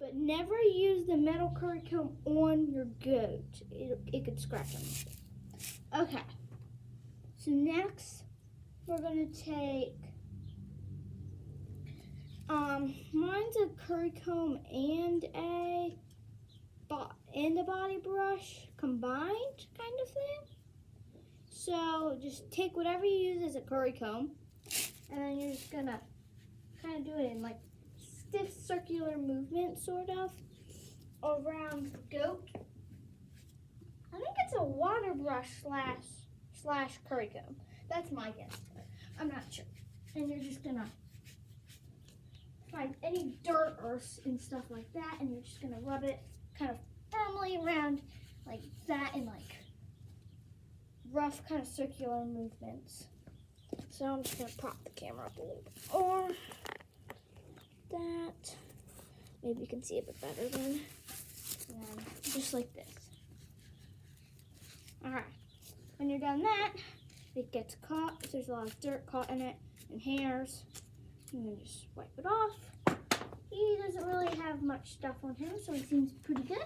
But never use the metal curry comb on your goat. It could scratch them. Okay. So next, we're gonna take, mine's a curry comb and a body brush combined kind of thing. So just take whatever you use as a curry comb, and then you're just gonna kind of do it in like stiff circular movement, sort of, around the goat. I think it's a water brush slash curry comb. That's my guess. I'm not sure. And you're just gonna find any dirt or and stuff like that, and you're just gonna rub it kind of firmly around like that in like rough kind of circular movements. So I'm just gonna prop the camera up a little bit more. That. Maybe you can see a bit better then. And just like this. Alright. When you're done that, it gets caught. There's a lot of dirt caught in it and hairs. And then just wipe it off. He doesn't really have much stuff on him, so he seems pretty good.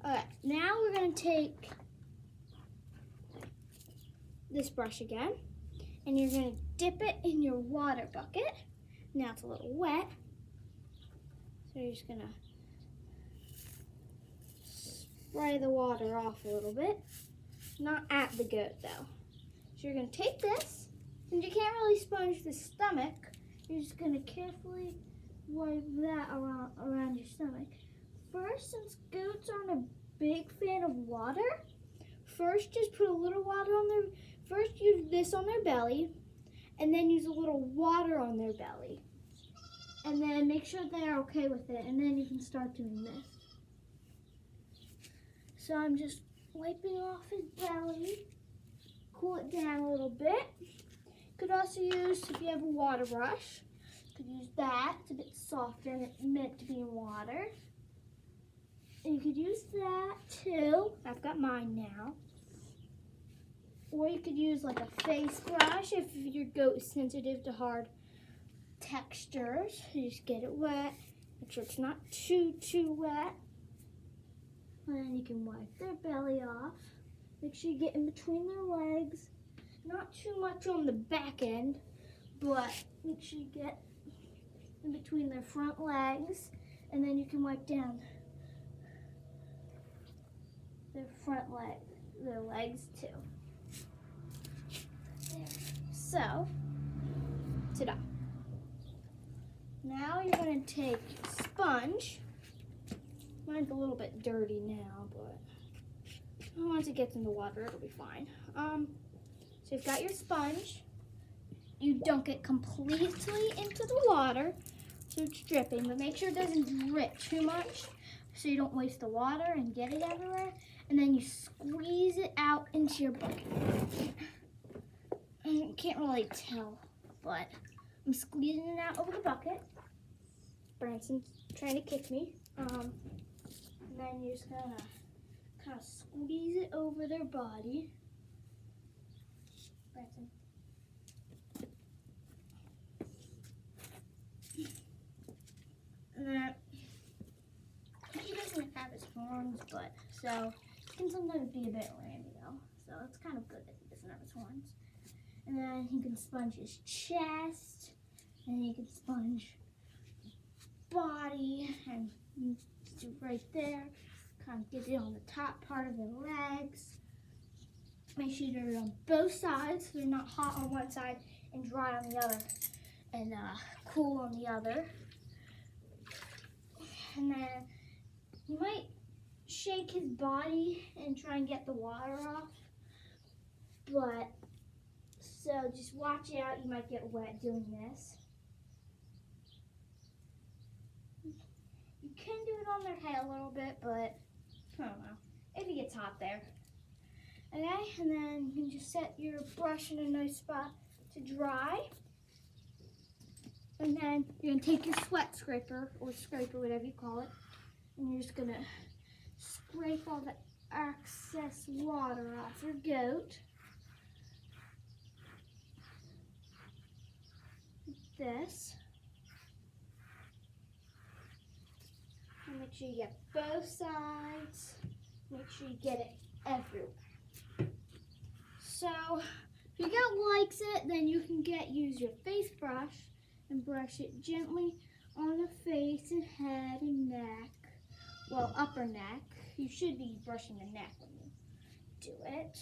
Alright, now we're going to take this brush again, and you're going to dip it in your water bucket. Now it's a little wet, so you're just going to spray the water off a little bit. Not at the goat though. So you're going to take this, since you can't really sponge the stomach, you're just going to carefully wipe that around your stomach. First, since goats aren't a big fan of water, first just put a little water on their, first use this on their belly, and then use a little water on their belly. And then make sure they're okay with it, and then you can start doing this. So I'm just wiping off his belly, cool it down a little bit. Could also use, if you have a water brush, could use that. It's a bit softer and it's meant to be in water. And you could use that too. I've got mine now. Or you could use like a face brush if your goat is sensitive to hard textures. You just get it wet. Make sure it's not too wet. And then you can wipe their belly off. Make sure you get in between their legs. Not too much on the back end, but make sure you get in between their front legs. And then you can wipe down their front leg, their legs too. There. So, ta-da. Now you're going to take a sponge. Mine's a little bit dirty now, but once it gets in the water, it'll be fine. So you've got your sponge. You dunk it completely into the water, so it's dripping, but make sure it doesn't drip too much so you don't waste the water and get it everywhere. And then you squeeze it out into your bucket. You can't really tell, but I'm squeezing it out over the bucket. Branson's trying to kick me. And then you're just gonna kind of squeeze it over their body. Branson. And then he doesn't have his horns, but so he can sometimes be a bit randy though. So it's kind of good that he doesn't have his horns. And then he can sponge his chest, and he can sponge body, and do right there. Kind of get it on the top part of their legs. Make sure they're on both sides, so they're not hot on one side and dry on the other, and cool on the other. And then you might shake his body and try and get the water off, but so just watch out, you might get wet doing this. You can do it on their head a little bit, but I don't know, if it gets hot there. Okay, and then you can just set your brush in a nice spot to dry. And then you're gonna take your sweat scraper, or scraper, whatever you call it, and you're just gonna scrape all the excess water off your goat. Like this. make sure you get both sides. Make sure you get it everywhere. So if your goat likes it, then you can use your face brush and brush it gently on the face and head and neck. Well, upper neck. You should be brushing the neck when you do it.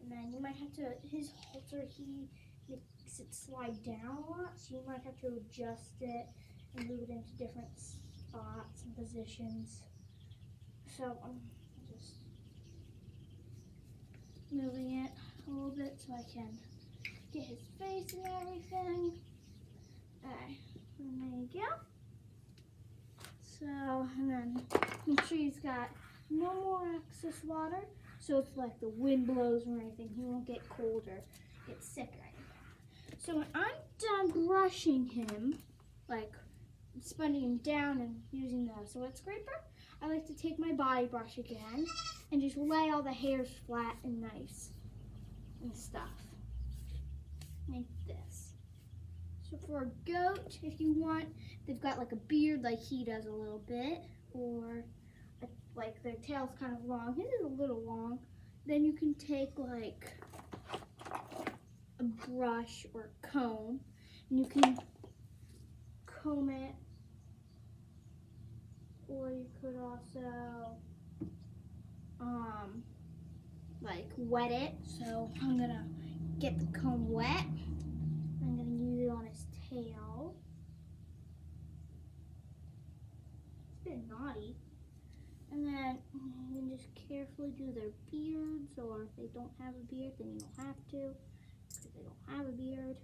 And then you might have to, his halter, he makes it slide down a lot, so you might have to adjust it and move it into different spots and positions. So I'm just moving it a little bit so I can get his face and everything. Alright, and there you go. So, and then make sure he's got no more excess water, so it's like the wind blows or anything, he won't get cold or get sick or anything. So when I'm done brushing him, like sponging him down and using the wet scraper, I like to take my body brush again and just lay all the hairs flat and nice and stuff, like this. So for a goat, if you want, they've got like a beard like he does a little bit, or like their tail's kind of long. His is a little long. Then you can take like a brush or a comb, and you can comb it, or you could also like wet it. So I'm gonna get the comb wet. I'm gonna use it on his tail. It's a bit naughty. And then you can just carefully do their beards, or if they don't have a beard, then you don't have to. If they don't have a beard,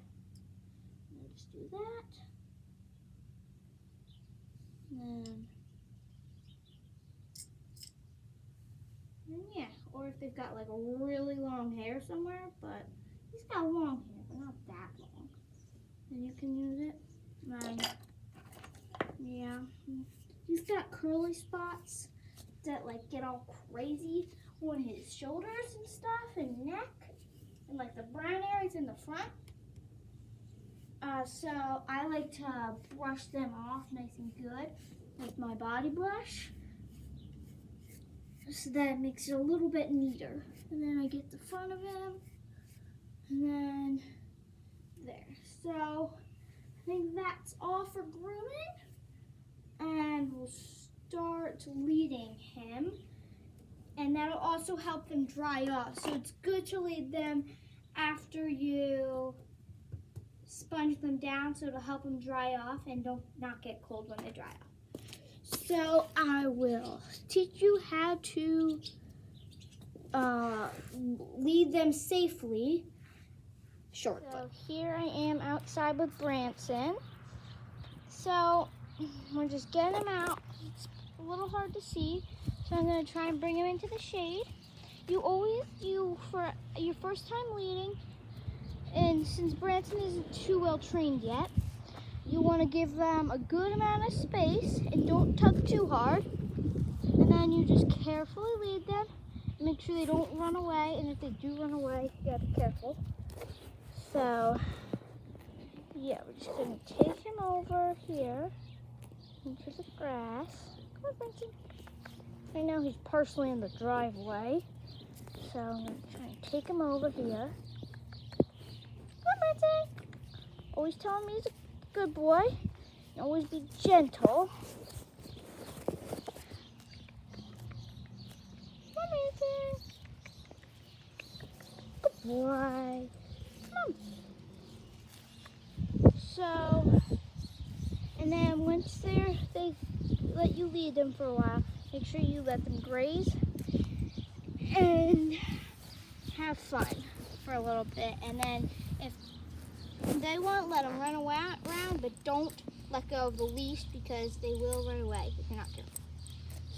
then just do that. And then yeah, or if they've got like a really long hair somewhere, but he's got long hair, but not that long, then you can use it. And yeah, he's got curly spots that like get all crazy on his shoulders and stuff and neck, and like the brown areas in the front. So I like to brush them off nice and good with my body brush, so that it makes it a little bit neater. And then I get the front of him, and then there. So I think that's all for grooming, and we'll start leading him, and that'll also help them dry off. So it's good to lead them after you sponge them down, so it'll help them dry off and not get cold when they dry off. So I will teach you how to lead them safely shortly. So here I am outside with Branson. So we're just getting him out. It's a little hard to see, so I'm going to try and bring him into the shade. For your first time leading, and since Branson isn't too well trained yet, you want to give them a good amount of space and don't tug too hard. And then you just carefully lead them. Make sure they don't run away, and if they do run away, you gotta be careful. So yeah, we're just gonna take him over here into the grass. Come on, Branson. Right now he's partially in the driveway, so I'm gonna try and take him over here. Come on, Branson. Always tell him he's a good boy. And always be gentle. Come on, Branson. Good boy. Come on. So, and then once they let you lead them for a while, make sure you let them graze and have fun for a little bit. And then if they won't, let them run around, but don't let go of the leash, because they will run away if you're not careful.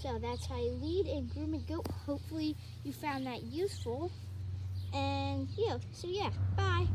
So that's how you lead and groom a goat. Hopefully you found that useful. And yeah, so yeah, bye.